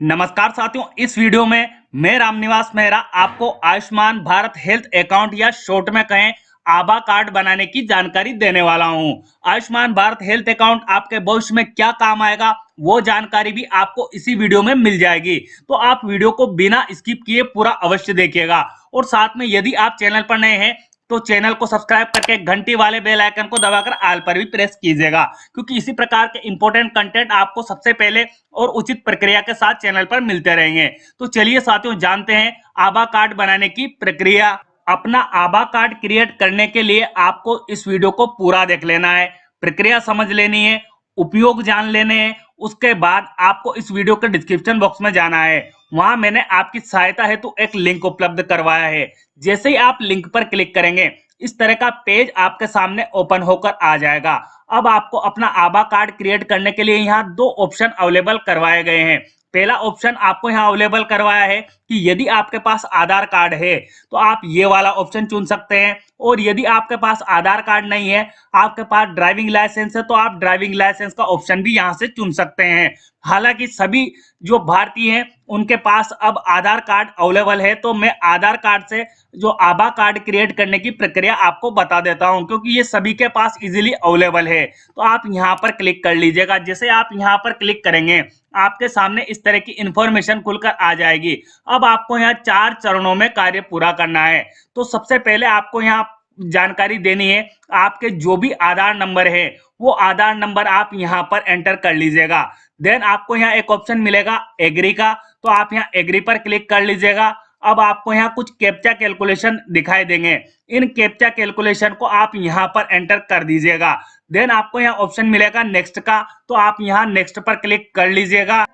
नमस्कार साथियों, इस वीडियो में मैं रामनिवास मेहरा आपको आयुष्मान भारत हेल्थ अकाउंट या शॉर्ट में कहें आभा कार्ड बनाने की जानकारी देने वाला हूं। आयुष्मान भारत हेल्थ अकाउंट आपके भविष्य में क्या काम आएगा वो जानकारी भी आपको इसी वीडियो में मिल जाएगी। तो आप वीडियो को बिना स्किप किए पूरा अवश्य देखिएगा और साथ में यदि आप चैनल पर नए हैं तो चैनल को सब्सक्राइब करके घंटी वाले बेल आइकन को दबाकर ऑल पर भी प्रेस कीजिएगा, क्योंकि इसी प्रकार के इंपॉर्टेंट कंटेंट आपको सबसे पहले और उचित प्रक्रिया के साथ चैनल पर मिलते रहेंगे। तो चलिए साथियों, जानते हैं आभा कार्ड बनाने की प्रक्रिया। अपना आभा कार्ड क्रिएट करने के लिए आपको इस वीडियो को पूरा देख लेना है, प्रक्रिया समझ लेनी है, उपयोग जान लेने हैं। उसके बाद आपको इस वीडियो के डिस्क्रिप्शन बॉक्स में जाना है, वहां मैंने आपकी सहायता हेतु एक लिंक उपलब्ध करवाया है। जैसे ही आप लिंक पर क्लिक करेंगे इस तरह का पेज आपके सामने ओपन होकर आ जाएगा। अब आपको अपना आभा कार्ड क्रिएट करने के लिए यहाँ दो ऑप्शन अवेलेबल करवाए गए हैं। पहला ऑप्शन आपको यहाँ अवेलेबल करवाया है कि यदि आपके पास आधार कार्ड है तो आप ये वाला ऑप्शन चुन सकते हैं, और यदि आपके पास आधार कार्ड नहीं है, आपके पास ड्राइविंग लाइसेंस है, तो आप ड्राइविंग लाइसेंस का ऑप्शन भी यहाँ से चुन सकते हैं। हालांकि सभी जो भारतीय हैं उनके पास अब आधार कार्ड अवेलेबल है, तो मैं आधार कार्ड से जो आभा कार्ड क्रिएट करने की प्रक्रिया आपको बता देता हूं, क्योंकि ये सभी के पास इजीली अवेलेबल है। तो आप यहां पर क्लिक कर लीजिएगा। जैसे आप यहां पर क्लिक करेंगे आपके सामने इस तरह की इंफॉर्मेशन खुलकर आ जाएगी। अब आपको यहाँ 4 चरणों में कार्य पूरा करना है। तो सबसे पहले आपको यहाँ जानकारी देनी है, आपके जो भी आधार नंबर है वो आधार नंबर आप यहाँ पर एंटर कर लीजिएगा। देन आपको यहाँ एक ऑप्शन मिलेगा एग्री का, तो आप यहाँ एग्री पर क्लिक कर लीजिएगा। अब आपको यहाँ कुछ कैप्चा कैलकुलेशन दिखाई देंगे, इन कैप्चा कैलकुलेशन को आप यहाँ पर एंटर कर दीजिएगा। देन आपको यहाँ ऑप्शन मिलेगा नेक्स्ट का, तो आप यहाँ नेक्स्ट पर क्लिक कर लीजिएगा।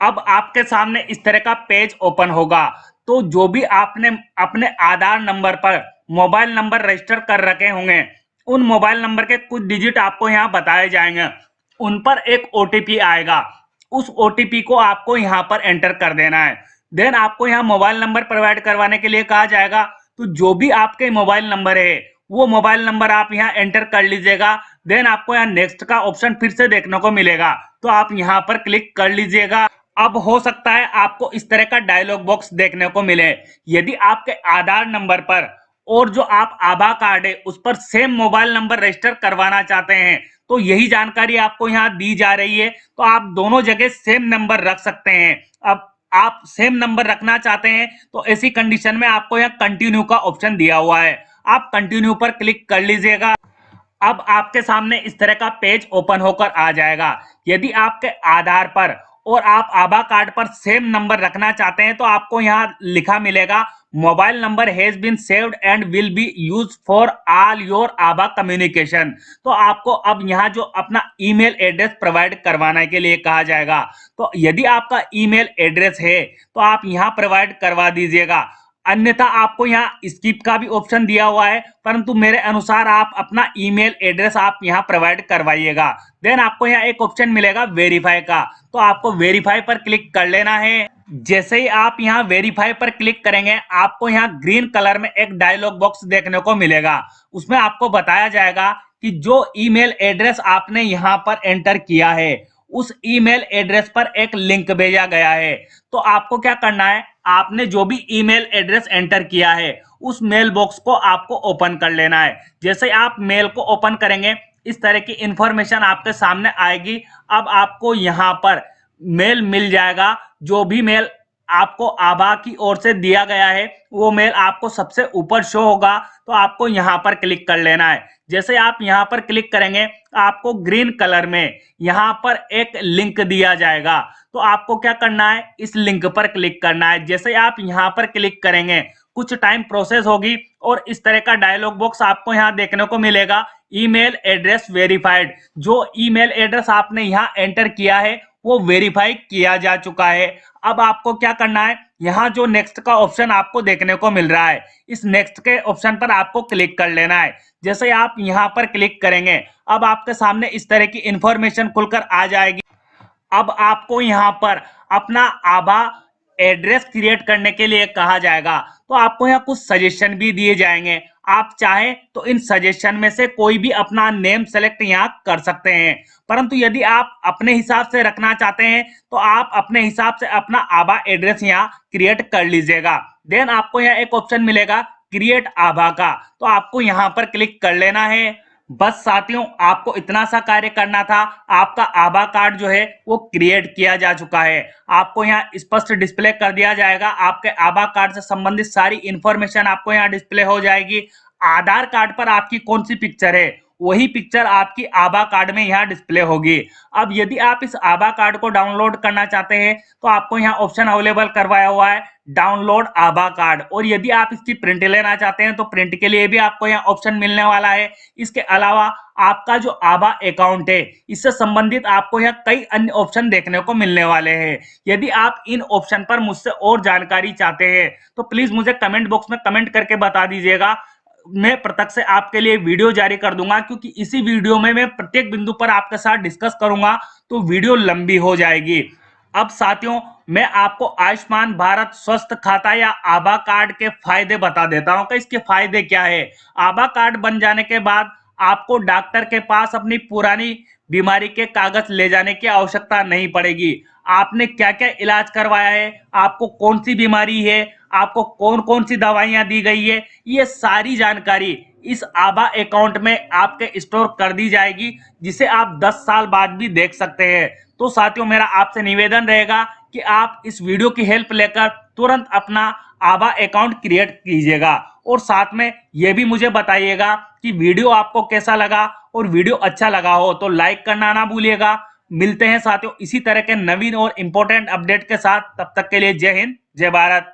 अब आपके सामने इस तरह का पेज ओपन होगा। तो जो भी आपने अपने आधार नंबर पर मोबाइल नंबर रजिस्टर कर रखे होंगे, उन मोबाइल नंबर के कुछ डिजिट आपको यहाँ बताए जाएंगे, उन पर एक ओटीपी आएगा। उस ओटीपी को आपको यहाँ पर एंटर कर देना है। देन आपको यहाँ मोबाइल नंबर प्रोवाइड करवाने के लिए कहा जाएगा, तो जो भी आपके मोबाइल नंबर है वो मोबाइल नंबर आप यहाँ एंटर कर लीजिएगा। देन आपको यहाँ नेक्स्ट का ऑप्शन फिर से देखने को मिलेगा, तो आप यहाँ पर क्लिक कर लीजिएगा। अब हो सकता है आपको इस तरह का डायलॉग बॉक्स देखने को मिले। यदि आपके आधार नंबर पर और जो आप आभा कार्ड है उस पर सेम मोबाइल नंबर रजिस्टर करवाना चाहते हैं, तो यही जानकारी आपको यहाँ दी जा रही है। तो आप दोनों जगह सेम नंबर रख सकते हैं। अब आप सेम नंबर रखना चाहते हैं तो ऐसी कंडीशन में आपको यहाँ कंटिन्यू का ऑप्शन दिया हुआ है, आप कंटिन्यू पर क्लिक कर लीजिएगा। अब आपके सामने इस तरह का पेज ओपन होकर आ जाएगा। यदि आपके आधार पर और आप आभा कार्ड पर सेम नंबर रखना चाहते हैं तो आपको यहाँ लिखा मिलेगा mobile number has been saved and will be use for all your आभा कम्युनिकेशन। तो आपको अब यहाँ जो अपना ईमेल एड्रेस प्रोवाइड करवाने के लिए कहा जाएगा, तो यदि आपका ईमेल एड्रेस है तो आप यहाँ प्रोवाइड करवा दीजिएगा। अन्यथा आपको यहाँ स्किप का भी ऑप्शन दिया हुआ है, परंतु मेरे अनुसार आप अपना ईमेल एड्रेस आप यहाँ प्रोवाइड करवाइएगा। देन आपको यहाँ एक ऑप्शन मिलेगा वेरीफाई का, तो आपको वेरीफाई पर क्लिक कर लेना है। जैसे ही आप यहाँ वेरीफाई पर क्लिक करेंगे आपको यहाँ ग्रीन कलर में एक डायलॉग बॉक्स देखने को मिलेगा। उसमें आपको बताया जाएगा कि जो ईमेल एड्रेस आपने यहाँ पर एंटर किया है उस ईमेल एड्रेस पर एक लिंक भेजा गया है। तो आपको क्या करना है, आपने जो भी ईमेल एड्रेस एंटर किया है उस मेल बॉक्स को आपको ओपन कर लेना है। जैसे आप मेल को ओपन करेंगे इस तरह की इंफॉर्मेशन आपके सामने आएगी। अब आपको यहाँ पर मेल मिल जाएगा, जो भी मेल आपको आभा की ओर से दिया गया है वो मेल आपको सबसे ऊपर शो होगा। तो आपको यहाँ पर क्लिक कर लेना है। जैसे आप यहाँ पर क्लिक करेंगे आपको ग्रीन कलर में यहाँ पर एक लिंक दिया जाएगा, तो आपको क्या करना है, इस लिंक पर क्लिक करना है। जैसे आप यहाँ पर क्लिक करेंगे कुछ टाइम प्रोसेस होगी और इस तरह का डायलॉग बॉक्स आपको यहाँ देखने को मिलेगा, ईमेल एड्रेस वेरीफाइड। जो ईमेल एड्रेस आपने यहाँ एंटर किया है वो वेरीफाई किया जा चुका है। अब आपको क्या करना है, यहाँ जो नेक्स्ट का ऑप्शन आपको देखने को मिल रहा है इस नेक्स्ट के ऑप्शन पर आपको क्लिक कर लेना है। जैसे आप यहाँ पर क्लिक करेंगे अब आपके सामने इस तरह की इंफॉर्मेशन खुलकर आ जाएगी। अब आपको यहाँ पर अपना आभा एड्रेस क्रिएट करने के लिए कहा जाएगा, तो आपको यहाँ कुछ सजेशन भी दिए जाएंगे। आप चाहें तो इन सजेशन में से कोई भी अपना नेम सेलेक्ट यहाँ कर सकते हैं, परंतु यदि आप अपने हिसाब से रखना चाहते हैं तो आप अपने हिसाब से अपना आभा एड्रेस यहाँ क्रिएट कर लीजिएगा। देन आपको यहाँ एक ऑप्शन मिलेगा क्रिएट आभा का, तो आपको यहाँ पर क्लिक कर लेना है। बस साथियों, आपको इतना सा कार्य करना था। आपका आभा कार्ड जो है वो क्रिएट किया जा चुका है। आपको यहाँ स्पष्ट डिस्प्ले कर दिया जाएगा। आपके आभा कार्ड से संबंधित सारी इंफॉर्मेशन आपको यहाँ डिस्प्ले हो जाएगी। आधार कार्ड पर आपकी कौन सी पिक्चर है वही पिक्चर आपकी आभा कार्ड में यहाँ डिस्प्ले होगी। अब यदि आप इस आभा कार्ड को डाउनलोड करना चाहते हैं तो आपको यहाँ ऑप्शन अवेलेबल करवाया हुआ है डाउनलोड आभा कार्ड, और यदि आप इसकी प्रिंट लेना चाहते हैं तो प्रिंट के लिए भी आपको यहाँ ऑप्शन मिलने वाला है। इसके अलावा आपका जो आभा अकाउंट है इससे संबंधित आपको यहाँ कई अन्य ऑप्शन देखने को मिलने वाले हैं। यदि आप इन ऑप्शन पर मुझसे और जानकारी चाहते हैं तो प्लीज मुझे कमेंट बॉक्स में कमेंट करके बता दीजिएगा। मैं प्रत्यक्ष से आपके लिए वीडियो जारी कर दूंगा, क्योंकि इसी वीडियो में मैं प्रत्येक बिंदु पर आपके साथ डिस्कस करूंगा तो वीडियो लंबी हो जाएगी। अब साथियों, मैं आपको आयुष्मान भारत स्वस्थ खाता या आभा कार्ड के फायदे बता देता हूं कि इसके फायदे क्या है। आभा कार्ड बन जाने के बाद आपको डॉक्टर के पास अपनी पुरानी बीमारी के कागज ले जाने की आवश्यकता नहीं पड़ेगी। आपने क्या क्या इलाज करवाया है, आपको कौन सी बीमारी है, आपको कौन कौन सी दवाइयां दी गई है, ये सारी जानकारी इस आभा अकाउंट में आपके स्टोर कर दी जाएगी, जिसे आप 10 साल बाद भी देख सकते हैं। तो साथियों, मेरा आपसे निवेदन रहेगा कि आप इस वीडियो की हेल्प लेकर तुरंत अपना आभा अकाउंट क्रिएट कीजिएगा, और साथ में यह भी मुझे बताइएगा कि वीडियो आपको कैसा लगा, और वीडियो अच्छा लगा हो तो लाइक करना ना भूलिएगा। मिलते हैं साथियों इसी तरह के नवीन और इंपॉर्टेंट अपडेट के साथ। तब तक के लिए जय हिंद, जय भारत।